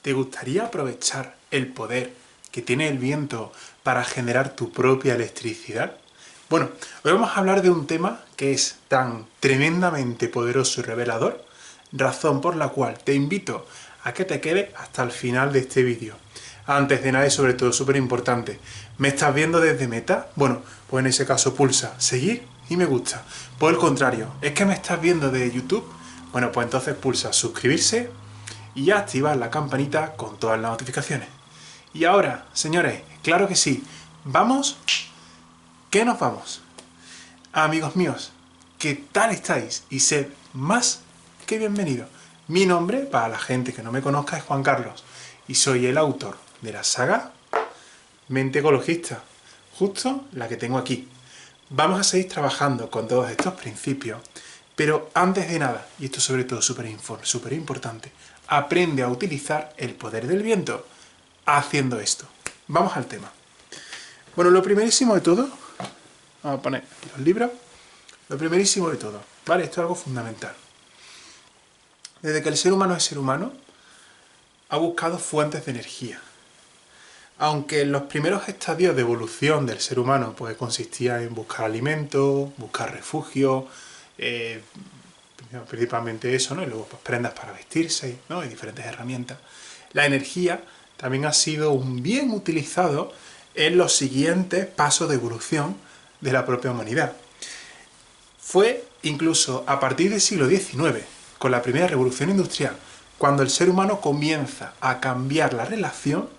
¿Te gustaría aprovechar el poder que tiene el viento para generar tu propia electricidad? Bueno, hoy vamos a hablar de un tema que es tan tremendamente poderoso y revelador, razón por la cual te invito a que te quedes hasta el final de este vídeo. Antes de nada y sobre todo súper importante, ¿me estás viendo desde Meta? Bueno, pues en ese caso pulsa seguir y me gusta. Por el contrario, ¿es que me estás viendo de YouTube? Bueno, pues entonces pulsa suscribirse y activar la campanita con todas las notificaciones. Y ahora, señores, claro que sí, vamos, ¿qué nos vamos? Amigos míos, ¿qué tal estáis? Y sed más que bienvenidos. Mi nombre, para la gente que no me conozca, es Juan Carlos y soy el autor de la saga Mente Ecologista, justo la que tengo aquí. Vamos a seguir trabajando con todos estos principios, pero antes de nada, y esto sobre todo súper importante, aprende a utilizar el poder del viento haciendo esto. Vamos al tema. Bueno, lo primerísimo de todo, vamos a poner los libros, lo primerísimo de todo, ¿vale? Esto es algo fundamental. Desde que el ser humano es ser humano, ha buscado fuentes de energía. Aunque en los primeros estadios de evolución del ser humano pues consistía en buscar alimento, buscar refugio, principalmente eso, ¿no? Y luego pues, prendas para vestirse, ¿no? Y diferentes herramientas. La energía también ha sido un bien utilizado en los siguientes pasos de evolución de la propia humanidad. Fue incluso a partir del siglo XIX, con la primera revolución industrial, cuando el ser humano comienza a cambiar la relación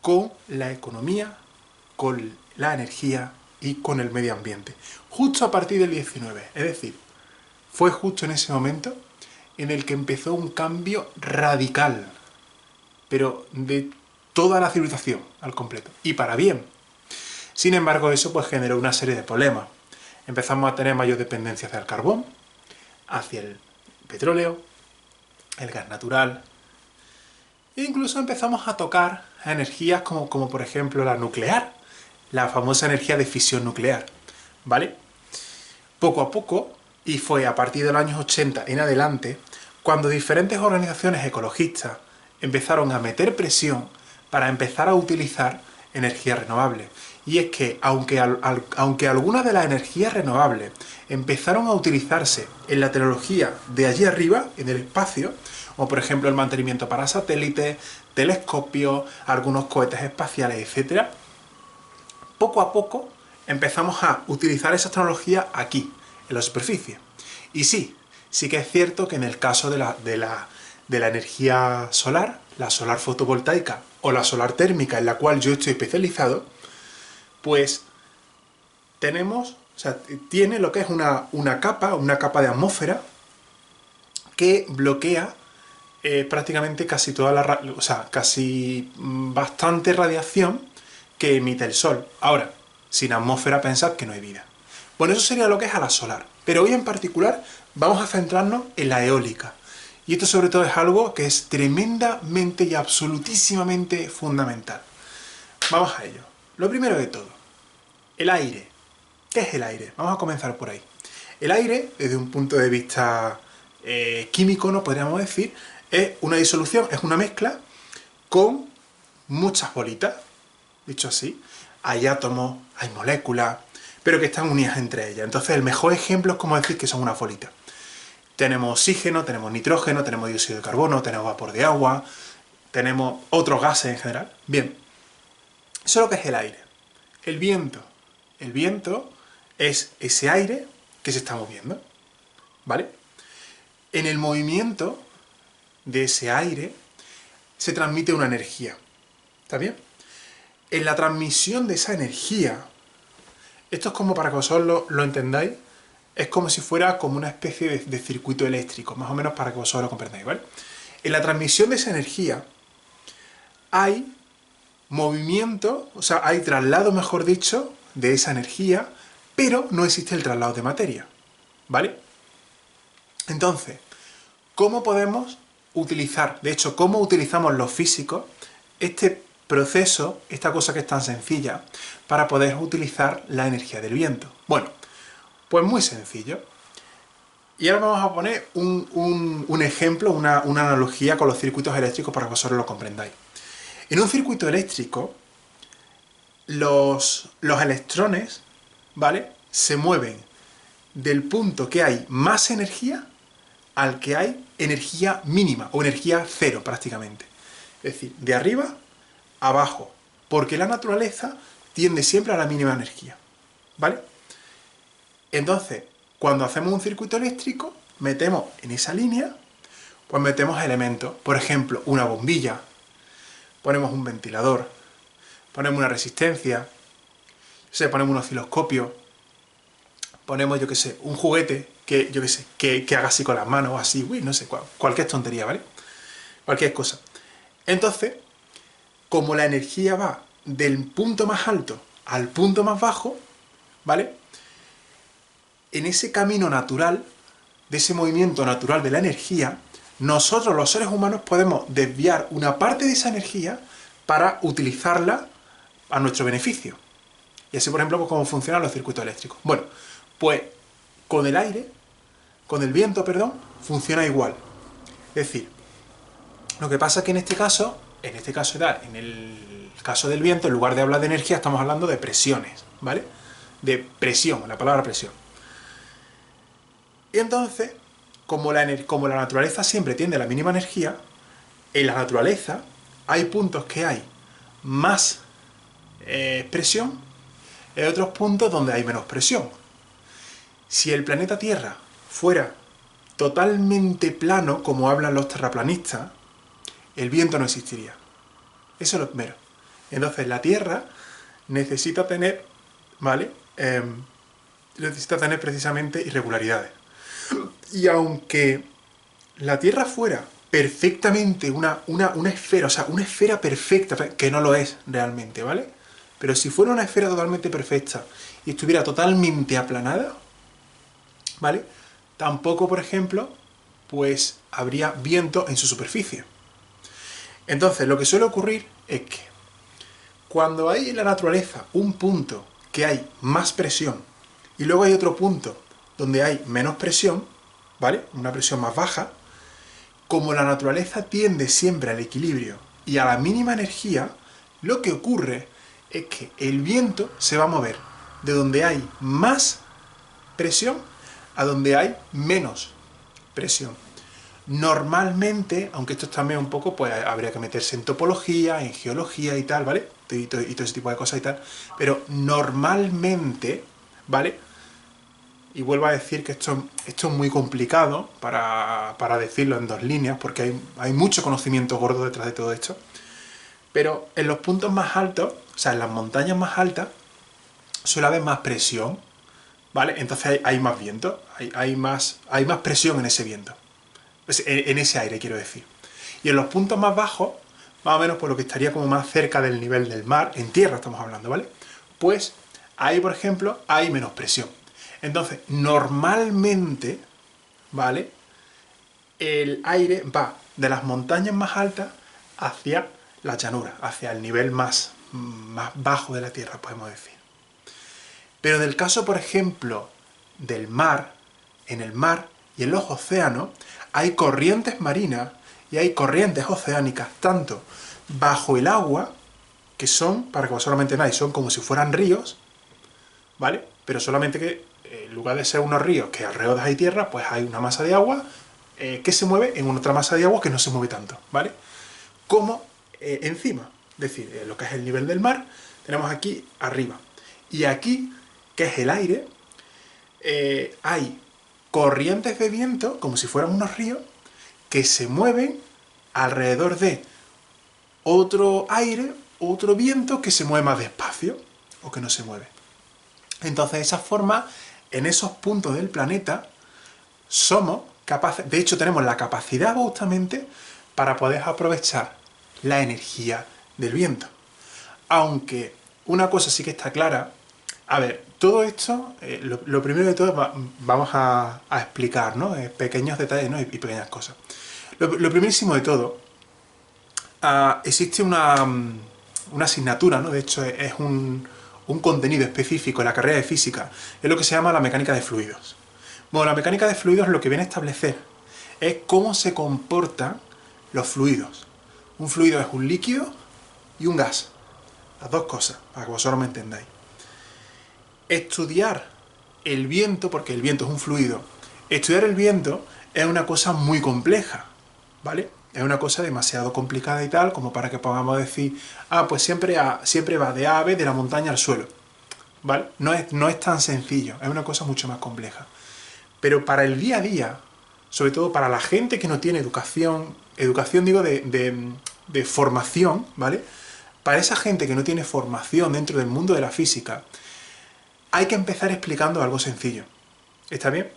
con la economía, con la energía y con el medio ambiente. Justo a partir del 19, es decir, fue justo en ese momento en el que empezó un cambio radical, pero de toda la civilización al completo, y para bien. Sin embargo, eso pues generó una serie de problemas. Empezamos a tener mayor dependencia hacia el carbón, hacia el petróleo, el gas natural, e incluso empezamos a tocar a energías como por ejemplo la nuclear, la famosa energía de fisión nuclear, ¿vale? Poco a poco, y fue a partir de los años 80 en adelante, cuando diferentes organizaciones ecologistas empezaron a meter presión para empezar a utilizar energías renovables. Y es que, aunque algunas de las energías renovables empezaron a utilizarse en la tecnología de allí arriba, en el espacio, como por ejemplo el mantenimiento para satélites, telescopios, algunos cohetes espaciales, etc., poco a poco empezamos a utilizar esas tecnologías aquí, en la superficie. Y sí que es cierto que en el caso de la energía solar, la solar fotovoltaica o la solar térmica, en la cual yo estoy especializado, pues tenemos, o sea, tiene lo que es una capa de atmósfera que bloquea prácticamente casi toda casi bastante radiación que emite el Sol. Ahora, sin atmósfera pensad que no hay vida. Bueno, eso sería lo que es a la solar. Pero hoy en particular vamos a centrarnos en la eólica. Y esto sobre todo es algo que es tremendamente y absolutísimamente fundamental. Vamos a ello. Lo primero de todo, el aire. ¿Qué es el aire? Vamos a comenzar por ahí. El aire, desde un punto de vista químico, no podríamos decir, es una disolución, es una mezcla con muchas bolitas, dicho así. Hay átomos, hay moléculas, pero que están unidas entre ellas. Entonces el mejor ejemplo es como decir que son una bolita. Tenemos oxígeno, tenemos nitrógeno, tenemos dióxido de carbono, tenemos vapor de agua, tenemos otros gases en general. Bien, eso es lo que es el aire. El viento. El viento es ese aire que se está moviendo, ¿vale? En el movimiento de ese aire se transmite una energía, ¿está bien? En la transmisión de esa energía, esto es como para que vosotros lo entendáis, es como si fuera como una especie de circuito eléctrico, más o menos para que vosotros lo comprendáis, ¿vale? En la transmisión de esa energía hay movimiento, o sea, hay traslado, mejor dicho, de esa energía, pero no existe el traslado de materia, ¿vale? Entonces, ¿cómo podemos utilizar, de hecho, cómo utilizamos los físicos este proceso, esta cosa que es tan sencilla, para poder utilizar la energía del viento? Bueno, pues muy sencillo. Y ahora vamos a poner un ejemplo, una analogía con los circuitos eléctricos para que vosotros lo comprendáis. En un circuito eléctrico, los electrones, ¿vale?, se mueven del punto que hay más energía al que hay energía mínima, o energía cero prácticamente. Es decir, de arriba a abajo, porque la naturaleza tiende siempre a la mínima energía, ¿vale? Entonces, cuando hacemos un circuito eléctrico, metemos en esa línea, pues metemos elementos. Por ejemplo, una bombilla, ponemos un ventilador, ponemos una resistencia, ponemos un osciloscopio, ponemos, yo qué sé, un juguete que, yo qué sé, que haga así con las manos, o así, uy, no sé, cualquier tontería, ¿vale? Cualquier cosa. Entonces, como la energía va del punto más alto al punto más bajo, ¿vale?, en ese camino natural, de ese movimiento natural de la energía, nosotros los seres humanos podemos desviar una parte de esa energía para utilizarla a nuestro beneficio. Y así, por ejemplo, pues, cómo funcionan los circuitos eléctricos. Bueno, pues con el aire, con el viento, perdón, funciona igual. Es decir, lo que pasa es que en este caso en el caso del viento, en lugar de hablar de energía, estamos hablando de presiones, ¿vale? De presión, la palabra presión. Y entonces, como la naturaleza siempre tiende a la mínima energía, en la naturaleza hay puntos que hay más presión y hay otros puntos donde hay menos presión. Si el planeta Tierra fuera totalmente plano, como hablan los terraplanistas, el viento no existiría. Eso es lo primero. Entonces la Tierra necesita tener, ¿vale?, necesita tener precisamente irregularidades. Y aunque la Tierra fuera perfectamente una esfera, o sea, una esfera perfecta, que no lo es realmente, ¿vale? Pero si fuera una esfera totalmente perfecta y estuviera totalmente aplanada, ¿vale?, tampoco, por ejemplo, pues habría viento en su superficie. Entonces, lo que suele ocurrir es que cuando hay en la naturaleza un punto que hay más presión y luego hay otro punto donde hay menos presión, ¿vale?, una presión más baja, como la naturaleza tiende siempre al equilibrio y a la mínima energía, lo que ocurre es que el viento se va a mover de donde hay más presión a donde hay menos presión. Normalmente, aunque esto es también un poco, pues habría que meterse en topología, en geología y tal, ¿vale? Y todo ese tipo de cosas y tal. Pero normalmente, ¿vale? Y vuelvo a decir que esto es muy complicado para decirlo en dos líneas, porque hay mucho conocimiento gordo detrás de todo esto. Pero en los puntos más altos, o sea, en las montañas más altas, suele haber más presión, ¿vale? Entonces hay más viento, hay más presión en ese viento. En ese aire, quiero decir. Y en los puntos más bajos, más o menos por lo que estaría como más cerca del nivel del mar, en tierra estamos hablando, ¿vale? Pues ahí, por ejemplo, hay menos presión. Entonces, normalmente, ¿vale?, el aire va de las montañas más altas hacia la llanura, hacia el nivel más bajo de la tierra, podemos decir. Pero en el caso, por ejemplo, del mar, en el mar y en los océanos, hay corrientes marinas y hay corrientes oceánicas, tanto bajo el agua, que son, para que vosotros lo entendáis, son como si fueran ríos, ¿vale? Pero solamente que en lugar de ser unos ríos que alrededor hay tierra, pues hay una masa de agua que se mueve en otra masa de agua que no se mueve tanto, ¿vale? Como encima, es decir, lo que es el nivel del mar, tenemos aquí arriba. Y aquí, que es el aire, hay corrientes de viento, como si fueran unos ríos, que se mueven alrededor de otro aire, otro viento que se mueve más despacio, o que no se mueve. Entonces, de esa forma, en esos puntos del planeta, somos capaces, de hecho tenemos la capacidad justamente para poder aprovechar la energía del viento. Aunque una cosa sí que está clara. A ver, todo esto, lo primero de todo vamos a explicar, ¿no? Pequeños detalles, ¿no?, y pequeñas cosas. Lo primerísimo de todo, existe una asignatura, ¿no? De hecho, es un contenido específico en la carrera de física, es lo que se llama la mecánica de fluidos. Bueno, la mecánica de fluidos lo que viene a establecer es cómo se comportan los fluidos. Un fluido es un líquido y un gas. Las dos cosas, para que vosotros me entendáis. Estudiar el viento, porque el viento es un fluido, estudiar el viento es una cosa muy compleja, ¿vale? Es una cosa demasiado complicada y tal, como para que podamos decir, pues siempre va de ave, de la montaña al suelo, ¿vale? No es tan sencillo, es una cosa mucho más compleja. Pero para el día a día, sobre todo para la gente que no tiene educación digo de formación, ¿vale? Para esa gente que no tiene formación dentro del mundo de la física, hay que empezar explicando algo sencillo. ¿Está bien?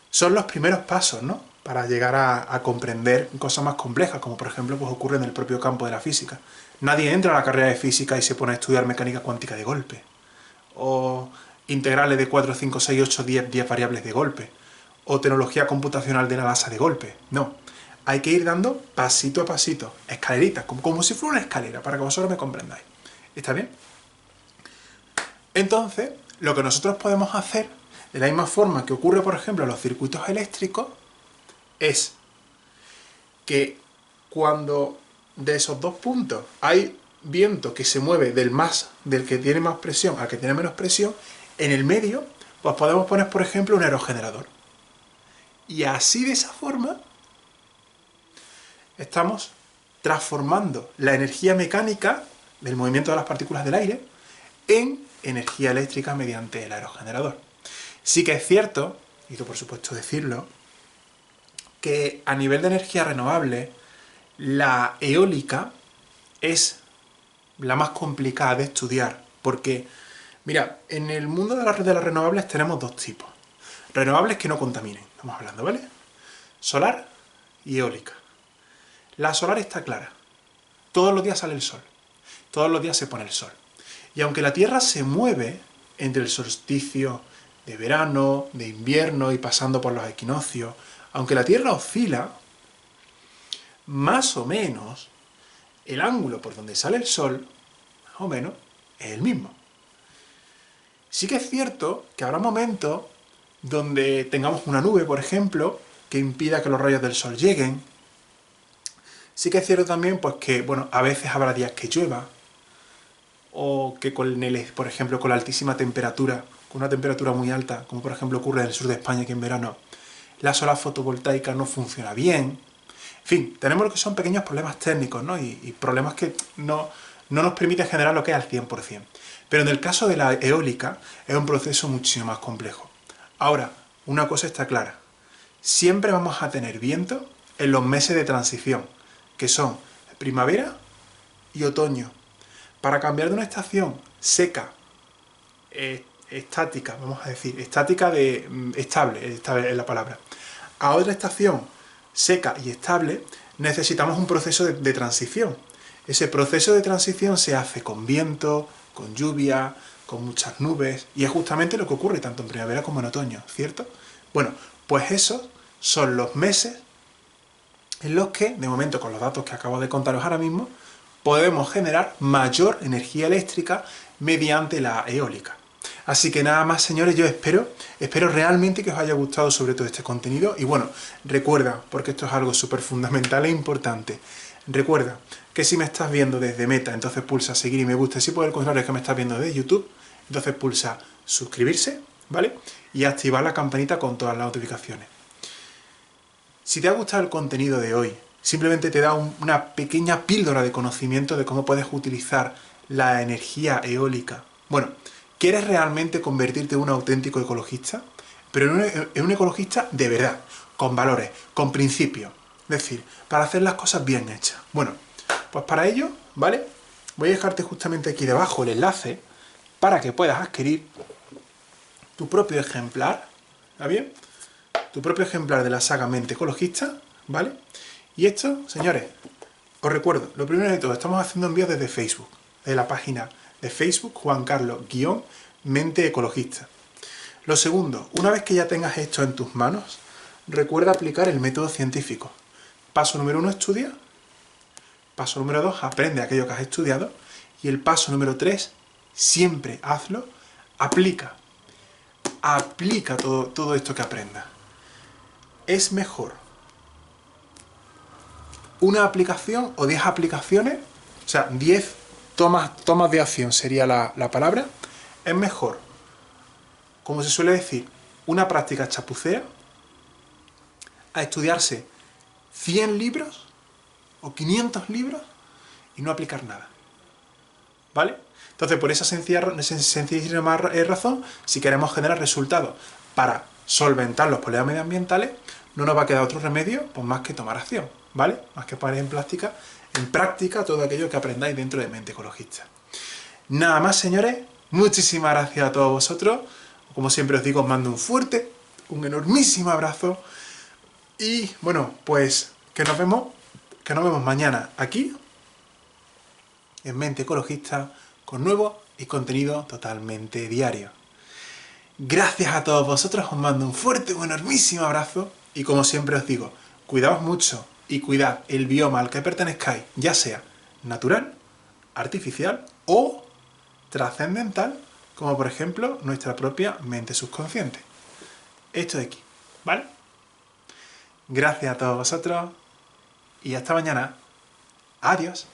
Son los primeros pasos, ¿no? Para llegar a comprender cosas más complejas, como por ejemplo pues ocurre en el propio campo de la física. Nadie entra a la carrera de física y se pone a estudiar mecánica cuántica de golpe. O integrales de 4, 5, 6, 8, 10 variables de golpe. O tecnología computacional de la NASA de golpe. No. Hay que ir dando pasito a pasito, escaleritas, como si fuera una escalera, para que vosotros me comprendáis. ¿Está bien? Entonces, lo que nosotros podemos hacer, de la misma forma que ocurre, por ejemplo, en los circuitos eléctricos, es que cuando de esos dos puntos hay viento que se mueve del que tiene más presión al que tiene menos presión, en el medio, pues podemos poner, por ejemplo, un aerogenerador. Y así, de esa forma, estamos transformando la energía mecánica del movimiento de las partículas del aire en energía eléctrica mediante el aerogenerador. Sí que es cierto, y esto por supuesto decirlo, que a nivel de energía renovable, la eólica es la más complicada de estudiar, porque, mira, en el mundo de las renovables tenemos dos tipos. Renovables que no contaminen, estamos hablando, ¿vale? Solar y eólica. La solar está clara. Todos los días sale el sol. Todos los días se pone el sol. Y aunque la Tierra se mueve entre el solsticio de verano, de invierno y pasando por los equinoccios, aunque la Tierra oscila, más o menos el ángulo por donde sale el sol, más o menos, es el mismo. Sí que es cierto que habrá momentos donde tengamos una nube, por ejemplo, que impida que los rayos del sol lleguen. Sí que es cierto también pues que, bueno, a veces habrá días que llueva, o que por ejemplo, con la altísima temperatura, con una temperatura muy alta, como por ejemplo ocurre en el sur de España, que en verano la solar fotovoltaica no funciona bien. En fin, tenemos lo que son pequeños problemas técnicos, ¿no? Y problemas que no nos permiten generar lo que es al 100%. Pero en el caso de la eólica es un proceso muchísimo más complejo. Ahora, una cosa está clara. Siempre vamos a tener viento en los meses de transición, que son primavera y otoño. Para cambiar de una estación seca, estática, vamos a decir, estable es la palabra, a otra estación seca y estable, necesitamos un proceso de transición. Ese proceso de transición se hace con viento, con lluvia, con muchas nubes, y es justamente lo que ocurre tanto en primavera como en otoño, ¿cierto? Bueno, pues esos son los meses en los que, de momento, con los datos que acabo de contaros ahora mismo, podemos generar mayor energía eléctrica mediante la eólica. Así que nada más, señores, yo espero realmente que os haya gustado sobre todo este contenido. Y bueno, recuerda, porque esto es algo súper fundamental e importante, recuerda que si me estás viendo desde Meta, entonces pulsa seguir y me gusta. Si por el contrario es que me estás viendo desde YouTube, entonces pulsa suscribirse, ¿vale? Y activar la campanita con todas las notificaciones. Si te ha gustado el contenido de hoy, simplemente te da una pequeña píldora de conocimiento de cómo puedes utilizar la energía eólica. Bueno, ¿quieres realmente convertirte en un auténtico ecologista? Pero en un ecologista de verdad, con valores, con principios. Es decir, para hacer las cosas bien hechas. Bueno, pues para ello, ¿vale? Voy a dejarte justamente aquí debajo el enlace para que puedas adquirir tu propio ejemplar, ¿está bien? Tu propio ejemplar de la saga Mente Ecologista, ¿vale? Y esto, señores, os recuerdo, lo primero de todo, estamos haciendo envíos desde Facebook, de la página de Facebook, Juan Carlos-Mente Ecologista. Lo segundo, una vez que ya tengas esto en tus manos, recuerda aplicar el método científico. Paso número 1, estudia. Paso número 2, aprende aquello que has estudiado. Y el paso número 3, siempre hazlo, aplica. aplica todo esto que aprendas. Es mejor una aplicación o 10 aplicaciones, o sea, 10 tomas de acción sería la palabra. Es mejor, como se suele decir, una práctica chapucera a estudiarse 100 libros o 500 libros y no aplicar nada. ¿Vale? Entonces, por esa sencillísima razón, si queremos generar resultados para solventar los problemas medioambientales, no nos va a quedar otro remedio pues más que tomar acción, ¿vale? Más que poner en práctica todo aquello que aprendáis dentro de Mente Ecologista. Nada más, señores, muchísimas gracias a todos vosotros. Como siempre os digo, os mando un enormísimo abrazo. Y bueno, pues que nos vemos mañana aquí, en Mente Ecologista, con nuevo y contenido totalmente diario. Gracias a todos vosotros, os mando un enormísimo abrazo, y como siempre os digo, cuidaos mucho y cuidad el bioma al que pertenezcáis, ya sea natural, artificial o trascendental, como por ejemplo nuestra propia mente subconsciente. Esto de aquí, ¿vale? Gracias a todos vosotros y hasta mañana. Adiós.